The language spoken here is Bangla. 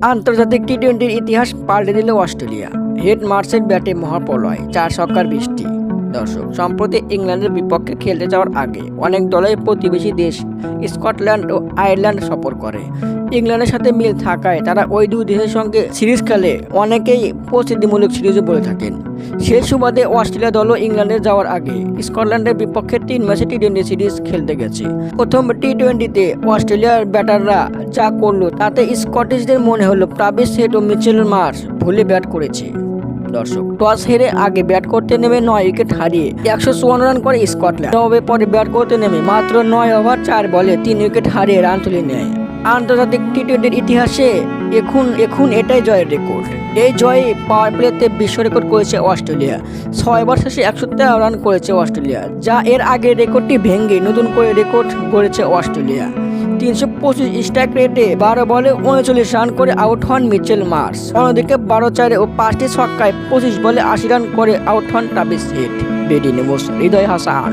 আন্তর্জাতিক টি-20 ইতিহাস পাল্টে দিল অস্ট্রেলিয়া। হেড মার্চের ব্যাটে মহাপ্রলয়, 4 ছক্কার বৃষ্টি। দর্শক, সম্প্রতি ইংল্যান্ডের বিপক্ষে খেলতে যাওয়ার আগে অনেক দলই প্রতিবেশী দেশ স্কটল্যান্ড ও আয়ারল্যান্ড সফর করে। ইংল্যান্ডের সাথে মিল থাকায় তারা ওই দুই দেশের সঙ্গে সিরিজ খেলে অনেকেই প্রস্তুতিমূলক সিরিজও বলে থাকেন। সেই সুবাদে অস্ট্রেলিয়া দলও ইংল্যান্ডে যাওয়ার আগে স্কটল্যান্ডের বিপক্ষে 3 ম্যাচে টি-20 সিরিজ খেলতে গেছে। প্রথম টি-20তে অস্ট্রেলিয়ার ব্যাটাররা যা করলো তাতে স্কটিশদের মনে হলো ট্রাভিস হেড ও মিচেল মার্শ ভুলে ব্যাট করেছে। দর্শক, টস হেরে আগে ব্যাট করতে নেমে 9 উইকেট হারিয়ে 154 রান করে স্কটল্যান্ড। তবে পরে ব্যাট করতে নেমে মাত্র 9 ওভার 4 বলে 3 উইকেট হারিয়ে রান তুলে নেয়। আন্তর্জাতিক টি-20 ইতিহাসে এখন এটাই জয়ের রেকর্ড। এই জয়ে পাওয়ার প্লেতে বিশ্ব রেকর্ড করেছে অস্ট্রেলিয়া। 6 ওভার শেষে 113 রান করেছে অস্ট্রেলিয়া, যা এর আগের রেকর্ডটি ভেঙে নতুন করে রেকর্ড গড়েছে অস্ট্রেলিয়া। 325 স্ট্রাইক রেটে 12 বলে 39 রান করে আউট হন মিচেল মার্শ। অন্যদিকে 12 ও 5টি ছক্কায় 25 বলে 80 রান করে আউট হন ট্রাভিস হেড। বিডি নিউজ, হৃদয় হাসান।